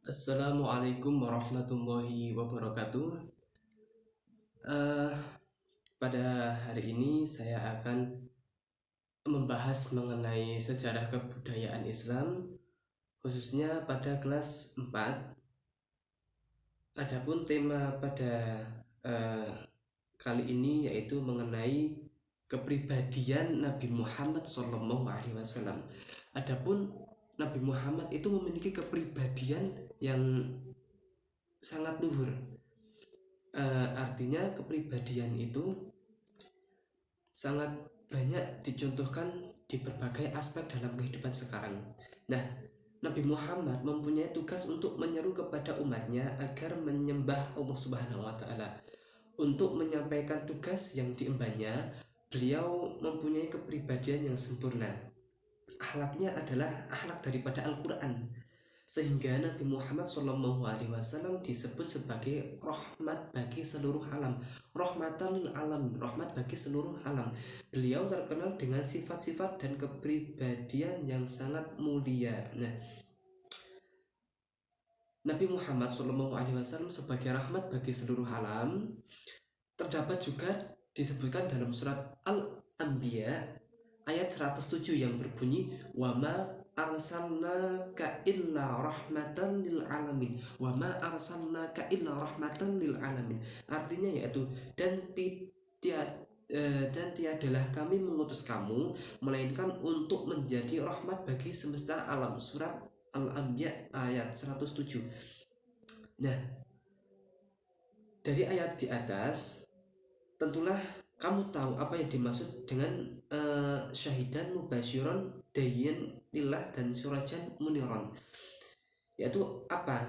Assalamualaikum warahmatullahi wabarakatuh. Eh, Pada hari ini saya akan membahas mengenai sejarah kebudayaan Islam, khususnya pada kelas 4. Adapun tema pada eh, kali ini yaitu mengenai kepribadian Nabi Muhammad SAW. Adapun Nabi Muhammad itu memiliki kepribadian yang sangat luhur. Artinya kepribadian itu sangat banyak dicontohkan di berbagai aspek dalam kehidupan sekarang. Nah, Nabi Muhammad mempunyai tugas untuk menyeru kepada umatnya agar menyembah Allah Subhanahu wa taala. Untuk menyampaikan tugas yang diembannya, beliau mempunyai kepribadian yang sempurna. Akhlaknya adalah akhlak daripada Al-Qur'an. Sehingga Nabi Muhammad SAW disebut sebagai rahmat bagi seluruh alam, rahmatan lil alam, rahmat bagi seluruh alam. Beliau terkenal dengan sifat-sifat dan kepribadian yang sangat mulia. Nah, Nabi Muhammad SAW sebagai rahmat bagi seluruh alam terdapat juga disebutkan dalam surat Al-Anbiya ayat 107 yang berbunyi wama arsalnaka illa rahmatan lil alamin, wama arsalnaka illa rahmatan lil alamin. Artinya yaitu dan tiadalah kami mengutus kamu melainkan untuk menjadi rahmat bagi semesta alam. Surat Al-Anbiya ayat 107. Nah, dari ayat di atas tentulah kamu tahu apa yang dimaksud dengan syahidan mubasyiron dayin lillah dan surajan muniron, yaitu apa?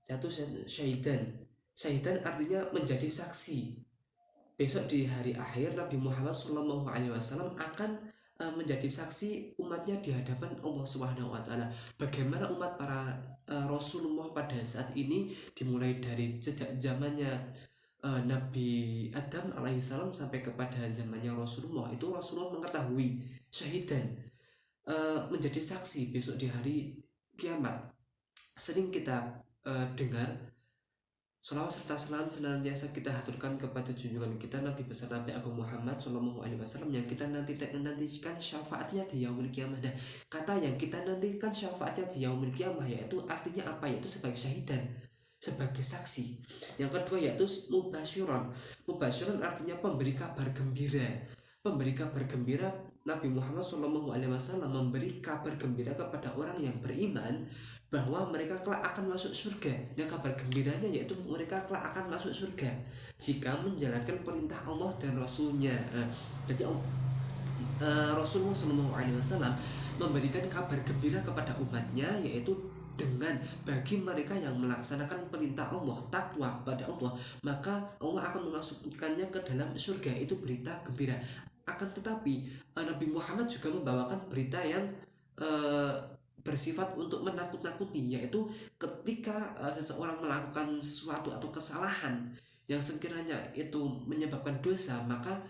Yaitu syahidan artinya menjadi saksi. Besok di hari akhir Nabi Muhammad SAW akan menjadi saksi umatnya di hadapan Allah Subhanahu wa taala. Bagaimana umat para Rasulullah pada saat ini, dimulai dari sejak zamannya Nabi Adam alaihissalam sampai kepada zamannya Rasulullah, itu Rasulullah mengetahui syahidan, menjadi saksi besok di hari kiamat. Sering kita dengar Salawat serta salam senantiasa kita haturkan kepada junjungan kita Nabi besar Nabi Agung Muhammad SAW yang kita nantikan syafaatnya di yaumil kiamah. Nah, kata yang kita nantikan syafaatnya di yaumil kiamah yaitu artinya apa? Yaitu sebagai syahidan, sebagai saksi. Yang kedua yaitu mubasyiron. Mubasyiron artinya pemberi kabar gembira. Pemberi kabar gembira. Nabi Muhammad SAW memberi kabar gembira kepada orang yang beriman bahwa mereka kelak akan masuk surga. Yang kabar gembiranya yaitu mereka kelak akan masuk surga jika menjalankan perintah Allah dan Rasulnya. Jadi Rasulullah SAW memberikan kabar gembira kepada umatnya yaitu dengan bagi mereka yang melaksanakan perintah Allah, takwa kepada Allah, maka Allah akan memasukkannya ke dalam surga. Itu berita gembira. Akan tetapi Nabi Muhammad juga membawakan berita yang bersifat untuk menakut-nakuti, yaitu ketika seseorang melakukan sesuatu atau kesalahan yang sekiranya itu menyebabkan dosa, maka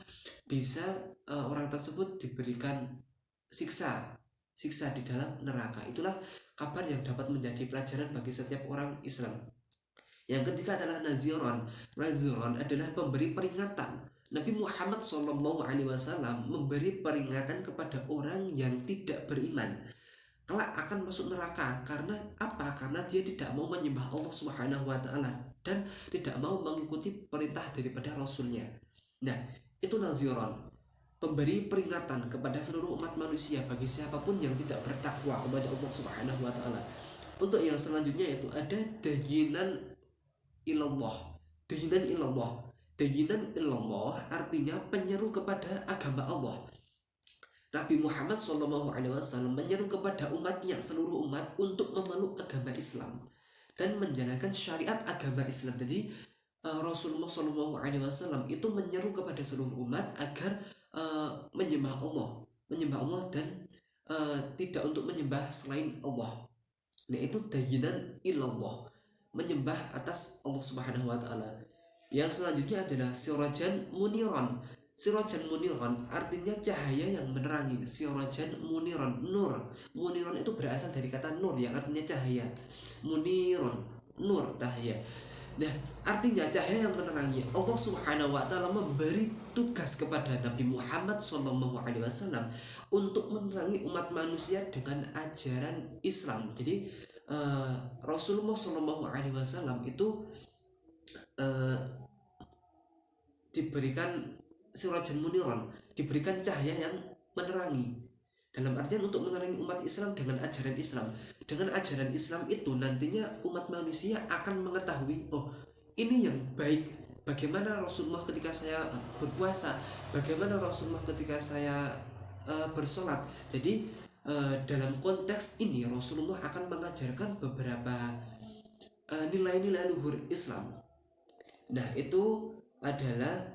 bisa orang tersebut diberikan siksa di dalam neraka. Itulah kabar yang dapat menjadi pelajaran bagi setiap orang Islam. Yang ketiga adalah naziron. Naziron adalah pemberi peringatan. Nabi Muhammad SAW memberi peringatan kepada orang yang tidak beriman kelak akan masuk neraka. Karena apa? Karena dia tidak mau menyembah Allah Subhanahu wa taala dan tidak mau mengikuti perintah daripada Rasulnya. Nah, itu naziron, pemberi peringatan kepada seluruh umat manusia bagi siapapun yang tidak bertakwa kepada Allah Subhanahu wa taala. Untuk yang selanjutnya yaitu ada dayinan ilallah. Dayinan ilallah. Dayinan ilallah artinya penyeru kepada agama Allah. Nabi Muhammad SAW menyeru kepada umatnya, seluruh umat, untuk memeluk agama Islam dan menjalankan syariat agama Islam. Jadi Rasulullah SAW itu menyeru kepada seluruh umat agar menyembah Allah dan tidak untuk menyembah selain Allah. Nah, itu dayinan ilallah, menyembah atas Allah Subhanahu wa taala. Yang selanjutnya adalah sirajan muniran. Sirajan muniron artinya cahaya yang menerangi. Sirajan muniron, nur. Muniron itu berasal dari kata nur yang artinya cahaya. Muniron, nur, cahaya. Nah, artinya cahaya yang menerangi. Allah Subhanahu wa taala memberi tugas kepada Nabi Muhammad SAW untuk menerangi umat manusia dengan ajaran Islam. Jadi Rasulullah SAW itu diberikan sirajan muniron, diberikan cahaya yang menerangi. Dalam artian untuk menerangi umat Islam dengan ajaran Islam. Dengan ajaran Islam itu nantinya umat manusia akan mengetahui, oh ini yang baik. Bagaimana Rasulullah ketika saya berpuasa, bagaimana Rasulullah ketika saya bersolat. Jadi dalam konteks ini Rasulullah akan mengajarkan beberapa nilai-nilai luhur Islam. Nah, itu adalah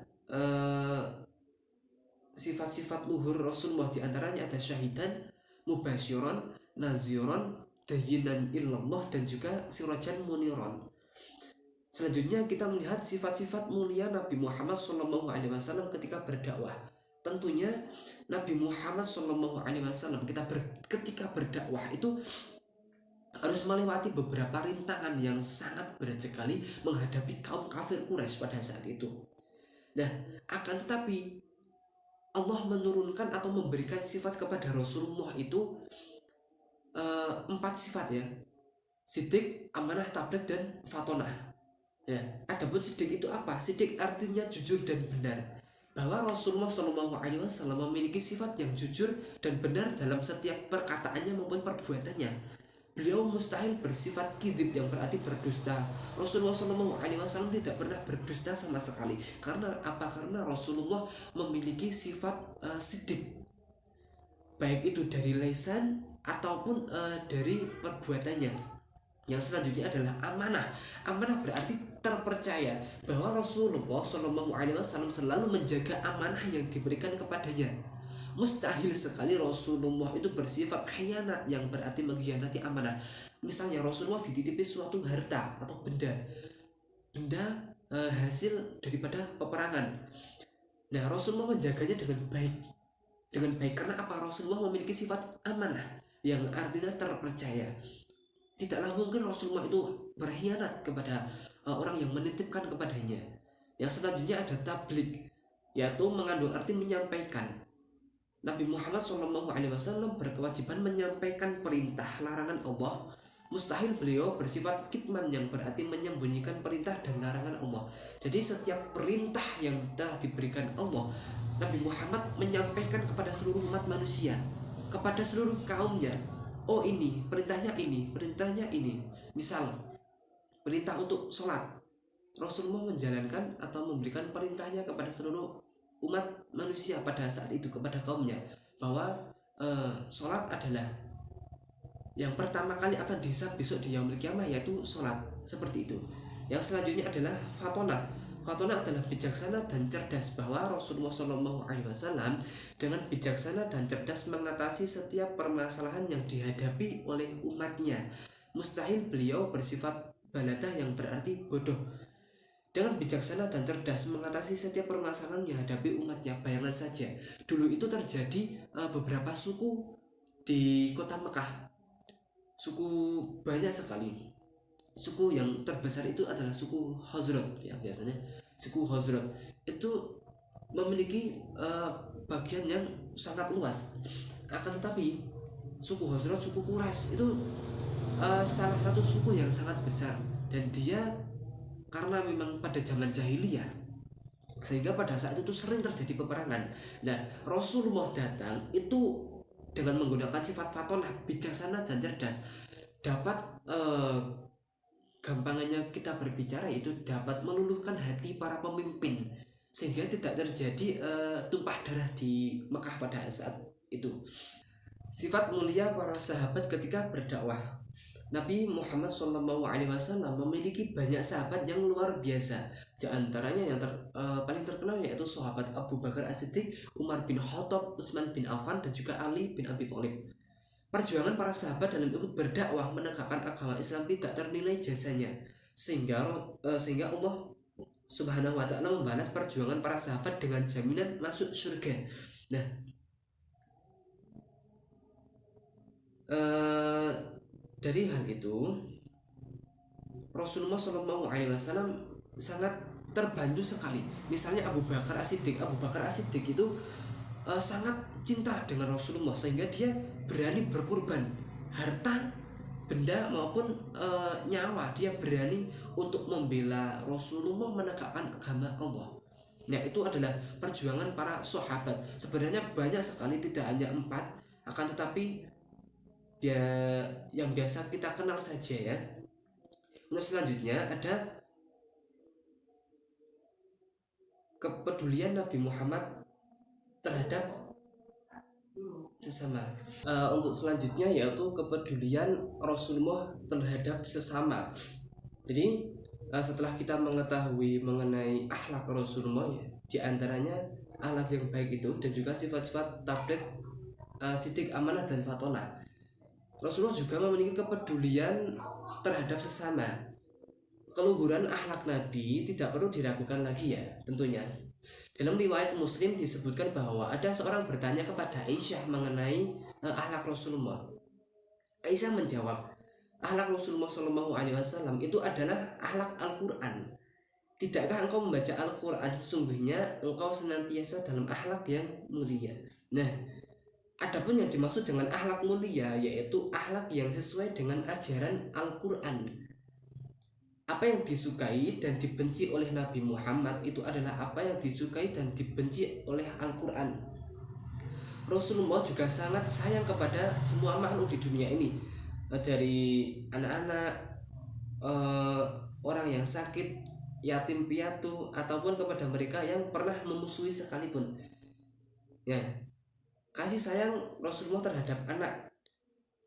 sifat-sifat luhur Rasulullah, diantaranya ada syahidan, mubasyiran, naziran, dayyinan illallah, dan juga sirajan muniron. Selanjutnya kita melihat sifat-sifat mulia Nabi Muhammad SAW ketika berdakwah. Tentunya Nabi Muhammad SAW ketika berdakwah itu harus melewati beberapa rintangan yang sangat berat sekali menghadapi kaum kafir Quraisy pada saat itu. Nah, akan tetapi Allah menurunkan atau memberikan sifat kepada Rasulullah itu 4 sifat ya. Sidik, amanah, tabligh, dan fatonah. Ya, adapun sidik itu apa? Sidik artinya jujur dan benar. Bahwa Rasulullah SAW memiliki sifat yang jujur dan benar dalam setiap perkataannya maupun perbuatannya. Beliau mustahil bersifat kidib yang berarti berdusta. Rasulullah SAW tidak pernah berdusta sama sekali. Karena apa? Karena Rasulullah memiliki sifat sidik, baik itu dari lisan ataupun dari perbuatannya. Yang selanjutnya adalah amanah. Amanah berarti terpercaya, bahwa Rasulullah SAW selalu menjaga amanah yang diberikan kepadanya. Mustahil sekali Rasulullah itu bersifat khianat yang berarti mengkhianati amanah. Misalnya Rasulullah dititipi suatu harta atau benda hasil daripada peperangan. Nah, Rasulullah menjaganya dengan baik karena apa? Rasulullah memiliki sifat amanah yang artinya terpercaya. Tidaklah mungkin Rasulullah itu berkhianat kepada orang yang menitipkan kepadanya. Yang selanjutnya ada tabligh, yaitu mengandung arti menyampaikan. Nabi Muhammad SAW berkewajiban menyampaikan perintah larangan Allah. Mustahil beliau bersifat kitman yang berarti menyembunyikan perintah dan larangan Allah. Jadi setiap perintah yang telah diberikan Allah, Nabi Muhammad menyampaikan kepada seluruh umat manusia, kepada seluruh kaumnya. Oh ini, perintahnya ini. Misal, perintah untuk sholat, Rasulullah menjalankan atau memberikan perintahnya kepada seluruh umat manusia pada saat itu, kepada kaumnya, bahwa sholat adalah yang pertama kali akan dihisab besok di yaumul qiyamah, yaitu sholat, seperti itu. Yang selanjutnya adalah fatonah. Fatonah adalah bijaksana dan cerdas, bahwa Rasulullah SAW dengan bijaksana dan cerdas mengatasi setiap permasalahan yang dihadapi oleh umatnya. Mustahil beliau bersifat baladah yang berarti bodoh. Dengan bijaksana dan cerdas mengatasi setiap permasalahan yang dihadapi umatnya. Bayangkan saja, dulu itu terjadi beberapa suku di kota Mekah. Suku banyak sekali. Suku yang terbesar itu adalah suku Khazraj ya, biasanya suku Khazraj itu memiliki bagian yang sangat luas. Akan tetapi suku Khazraj, suku Quraisy itu salah satu suku yang sangat besar, dan dia karena memang pada zaman jahiliyah, sehingga pada saat itu sering terjadi peperangan. Nah, Rasulullah datang itu dengan menggunakan sifat fatonah, bijaksana dan cerdas. Dapat gampangannya kita berbicara itu dapat meluluhkan hati para pemimpin, sehingga tidak terjadi tumpah darah di Mekah pada saat itu. Sifat mulia para sahabat ketika berdakwah. Nabi Muhammad SAW memiliki banyak sahabat yang luar biasa. Di antaranya yang paling terkenal yaitu sahabat Abu Bakar As-Siddiq, Umar bin Khattab, Utsman bin Affan, dan juga Ali bin Abi Thalib. Perjuangan para sahabat dalam ikut berdakwah menegakkan agama Islam tidak ternilai jasanya, sehingga Allah Subhanahu wa ta'ala membalas perjuangan para sahabat dengan jaminan masuk surga. Nah, dari hal itu Rasulullah Shallallahu Alaihi Wasallam sangat terbantu sekali. Misalnya Abu Bakar As-Siddiq itu sangat cinta dengan Rasulullah sehingga dia berani berkorban harta, benda maupun nyawa. Dia berani untuk membela Rasulullah menegakkan agama Allah. Nah, itu adalah perjuangan para sahabat. Sebenarnya banyak sekali, tidak hanya 4, akan tetapi dia yang biasa kita kenal saja ya. Nah, selanjutnya ada kepedulian Nabi Muhammad terhadap sesama. Untuk selanjutnya yaitu kepedulian Rasulullah terhadap sesama. Jadi setelah kita mengetahui mengenai akhlak Rasulullah ya, diantaranya akhlak yang baik itu dan juga sifat-sifat tabligh, sidik, amanah dan fatona. Rasulullah juga memiliki kepedulian terhadap sesama. Keluhuran akhlak Nabi tidak perlu diragukan lagi ya tentunya. Dalam riwayat Muslim disebutkan bahwa ada seorang bertanya kepada Aisyah mengenai akhlak Rasulullah. Aisyah menjawab, akhlak Rasulullah SAW itu adalah akhlak Al-Quran. Tidakkah engkau membaca Al-Quran, sesungguhnya engkau senantiasa dalam akhlak yang mulia. Nah, adapun yang dimaksud dengan akhlak mulia yaitu akhlak yang sesuai dengan ajaran Al-Quran. Apa yang disukai dan dibenci oleh Nabi Muhammad itu adalah apa yang disukai dan dibenci oleh Al-Quran. Rasulullah juga sangat sayang kepada semua makhluk di dunia ini, dari anak-anak, orang yang sakit, yatim piatu, ataupun kepada mereka yang pernah memusuhi sekalipun. Ya, kasih sayang Rasulullah terhadap anak.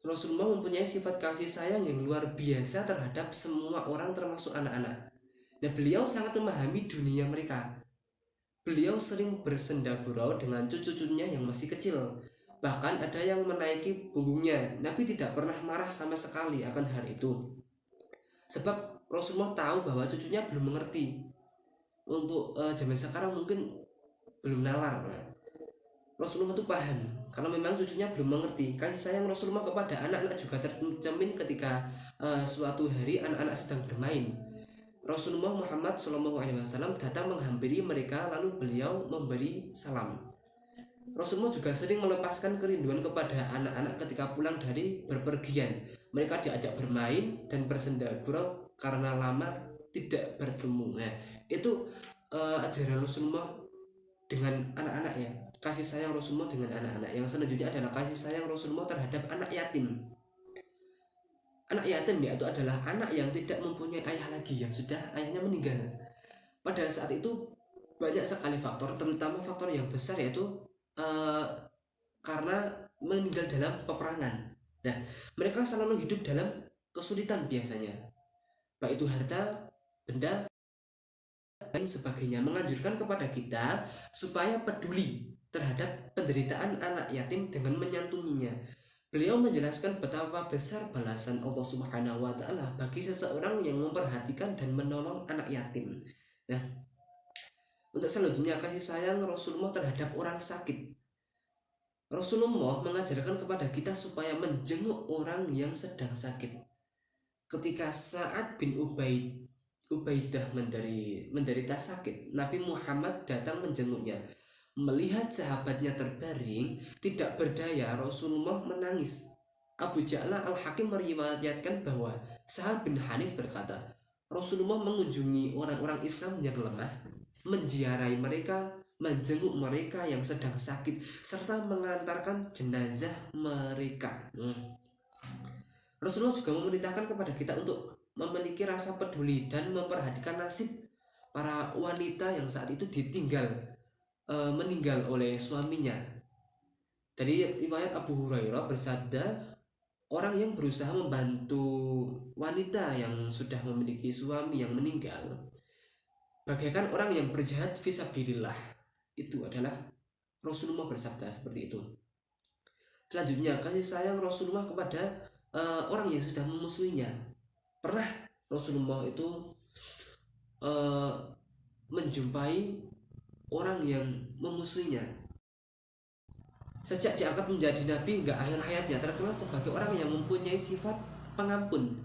Rasulullah mempunyai sifat kasih sayang yang luar biasa terhadap semua orang termasuk anak-anak. Dan beliau sangat memahami dunia mereka. Beliau sering bersenda gurau dengan cucu-cucunya yang masih kecil. Bahkan ada yang menaiki punggungnya. Nabi tidak pernah marah sama sekali akan hal itu. Sebab Rasulullah tahu bahwa cucunya belum mengerti. Untuk zaman sekarang mungkin belum nalar. Rasulullah itu paham karena memang cucunya belum mengerti. Kasih sayang Rasulullah kepada anak-anak juga tercermin ketika suatu hari anak-anak sedang bermain. Rasulullah Muhammad SAW datang menghampiri mereka lalu beliau memberi salam. Rasulullah juga sering melepaskan kerinduan kepada anak-anak ketika pulang dari berpergian. Mereka diajak bermain dan bersenda gurau karena lama tidak bertemu. Nah, itu ajaran Rasulullah dengan anak-anaknya. Kasih sayang Rasulullah dengan anak-anak. Yang selanjutnya adalah kasih sayang Rasulullah terhadap anak yatim. Anak yatim yaitu adalah anak yang tidak mempunyai ayah lagi, yang sudah ayahnya meninggal. Pada saat itu banyak sekali faktor, terutama faktor yang besar yaitu karena meninggal dalam peperangan. Nah, mereka selalu hidup dalam kesulitan biasanya, baik itu harta, benda, dan sebagainya. Menganjurkan kepada kita supaya peduli terhadap penderitaan anak yatim dengan menyantuninya. Beliau menjelaskan betapa besar balasan Allah Subhanahu wa Ta'ala bagi seseorang yang memperhatikan dan menolong anak yatim. Nah, untuk selanjutnya kasih sayang Rasulullah terhadap orang sakit. Rasulullah mengajarkan kepada kita supaya menjenguk orang yang sedang sakit. Ketika Sa'ad bin Ubaidah menderita sakit, Nabi Muhammad datang menjenguknya. Melihat sahabatnya terbaring, tidak berdaya, Rasulullah menangis. Abu Ja'la Al-Hakim meriwayatkan bahwa Sa'ad bin Hanif berkata, Rasulullah mengunjungi orang-orang Islam yang lemah, menziarahi mereka, menjenguk mereka yang sedang sakit, serta mengantarkan jenazah mereka. Rasulullah juga memerintahkan kepada kita untuk memiliki rasa peduli dan memperhatikan nasib para wanita yang saat itu meninggal oleh suaminya. Dari riwayat Abu Hurairah bersabda, orang yang berusaha membantu wanita yang sudah memiliki suami yang meninggal bagaikan orang yang berjihad fisabilillah. Itu adalah Rasulullah bersabda seperti itu. Selanjutnya kasih sayang Rasulullah kepada orang yang sudah memusuhinya. Pernah Rasulullah itu menjumpai orang yang memusuhinya. Sejak diangkat menjadi nabi hingga akhir hayatnya terkenal sebagai orang yang mempunyai sifat pengampun.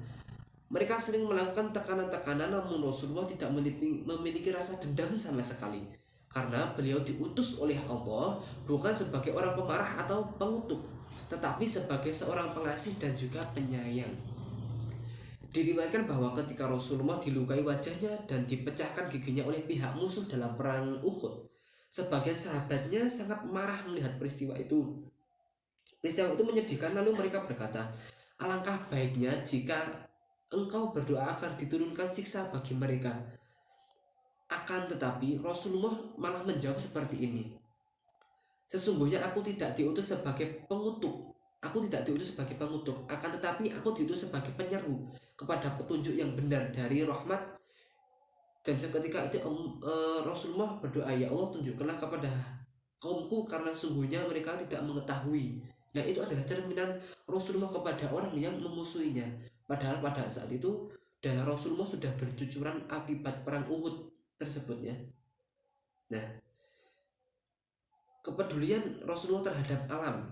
Mereka sering melakukan tekanan-tekanan, namun Rasulullah tidak memiliki rasa dendam sama sekali. Karena beliau diutus oleh Allah bukan sebagai orang pemarah atau pengutuk, tetapi sebagai seorang pengasih dan juga penyayang. Diriwayatkan bahwa ketika Rasulullah dilukai wajahnya dan dipecahkan giginya oleh pihak musuh dalam perang Uhud, sebagian sahabatnya sangat marah melihat peristiwa itu. Peristiwa itu menyedihkan, lalu mereka berkata, alangkah baiknya jika engkau berdoa agar diturunkan siksa bagi mereka. Akan tetapi Rasulullah malah menjawab seperti ini, sesungguhnya aku tidak diutus sebagai pengutuk. Aku tidak diutus sebagai pengutuk, akan tetapi aku diutus sebagai penyeru kepada petunjuk yang benar dari rahmat. Dan seketika itu Rasulullah berdoa, ya Allah, tunjukkanlah kepada kaumku karena sungguhnya mereka tidak mengetahui. Nah, itu adalah cerminan Rasulullah kepada orang yang memusuhinya. Padahal pada saat itu darah Rasulullah sudah bercucuran akibat perang Uhud tersebut ya. Nah, kepedulian Rasulullah terhadap alam.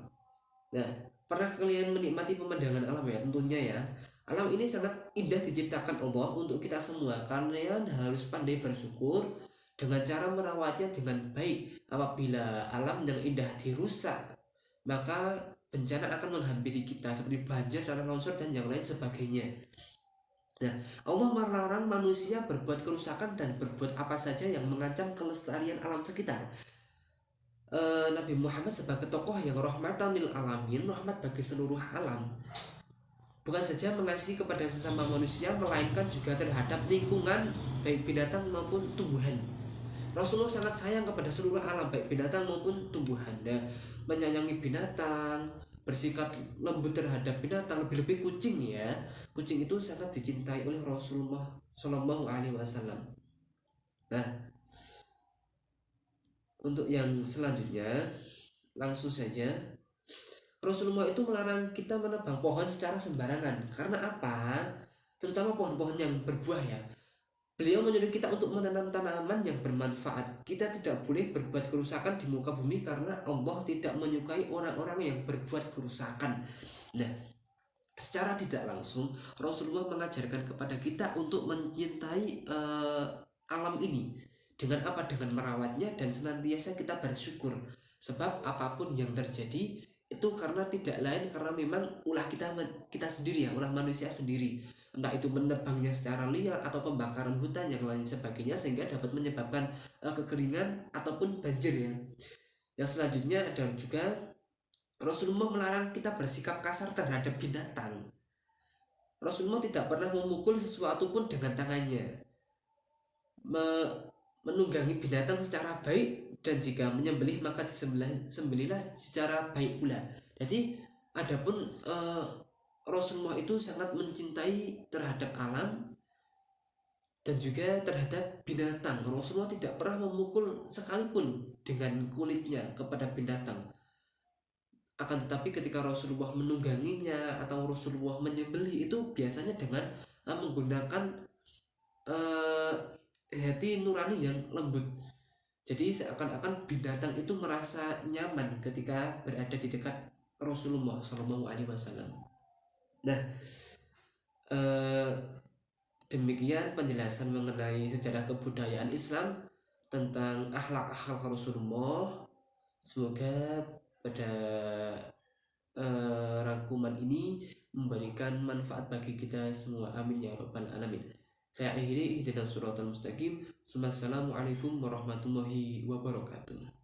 Nah, pernah kalian menikmati pemandangan alam ya? Tentunya ya. Alam ini sangat indah diciptakan Allah untuk kita semua. Kalian harus pandai bersyukur dengan cara merawatnya dengan baik. Apabila alam yang indah dirusak, maka bencana akan menghampiri kita seperti banjir, tanah longsor, dan yang lain sebagainya. Nah, Allah melarang manusia berbuat kerusakan dan berbuat apa saja yang mengancam kelestarian alam sekitar. Nabi Muhammad sebagai tokoh yang rahmatan lil alamin, rahmat bagi seluruh alam, bukan saja mengasihi kepada sesama manusia, melainkan juga terhadap lingkungan, baik binatang maupun tumbuhan. Rasulullah sangat sayang kepada seluruh alam, baik binatang maupun tumbuhan. Dan menyayangi binatang, bersikap lembut terhadap binatang, lebih-lebih kucing ya. Kucing itu sangat dicintai oleh Rasulullah Shallallahu Alaihi Wasallam. Nah, untuk yang selanjutnya, langsung saja. Rasulullah itu melarang kita menebang pohon secara sembarangan. Karena apa? Terutama pohon-pohon yang berbuah ya. Beliau menyuruh kita untuk menanam tanaman yang bermanfaat. Kita tidak boleh berbuat kerusakan di muka bumi karena Allah tidak menyukai orang-orang yang berbuat kerusakan. Nah, secara tidak langsung Rasulullah mengajarkan kepada kita untuk mencintai alam ini. Dengan apa? Dengan merawatnya dan senantiasa kita bersyukur. Sebab apapun yang terjadi itu karena tidak lain karena memang ulah kita sendiri ya, ulah manusia sendiri, entah itu menebangnya secara liar atau pembakaran hutan yang lain sebagainya, sehingga dapat menyebabkan kekeringan ataupun banjir ya. Yang selanjutnya adalah juga Rasulullah melarang kita bersikap kasar terhadap binatang. Rasulullah tidak pernah memukul sesuatu pun dengan tangannya, menunggangi binatang secara baik, dan jika menyembelih maka disembelihlah secara baik pula. Jadi adapun Rasulullah itu sangat mencintai terhadap alam dan juga terhadap binatang. Rasulullah tidak pernah memukul sekalipun dengan kulitnya kepada binatang. Akan tetapi ketika Rasulullah menungganginya atau Rasulullah menyembelih itu biasanya dengan menggunakan hati nurani yang lembut. Jadi seakan-akan binatang itu merasa nyaman ketika berada di dekat Rasulullah Shallallahu Alaihi Wasallam. Nah, demikian penjelasan mengenai sejarah kebudayaan Islam tentang akhlak-akhlak Rasulullah. Semoga pada rangkuman ini memberikan manfaat bagi kita semua. Amin ya rabbal alamin. Saya akhiri ihdinas siratal mustaqim. Assalamualaikum warahmatullahi wabarakatuh.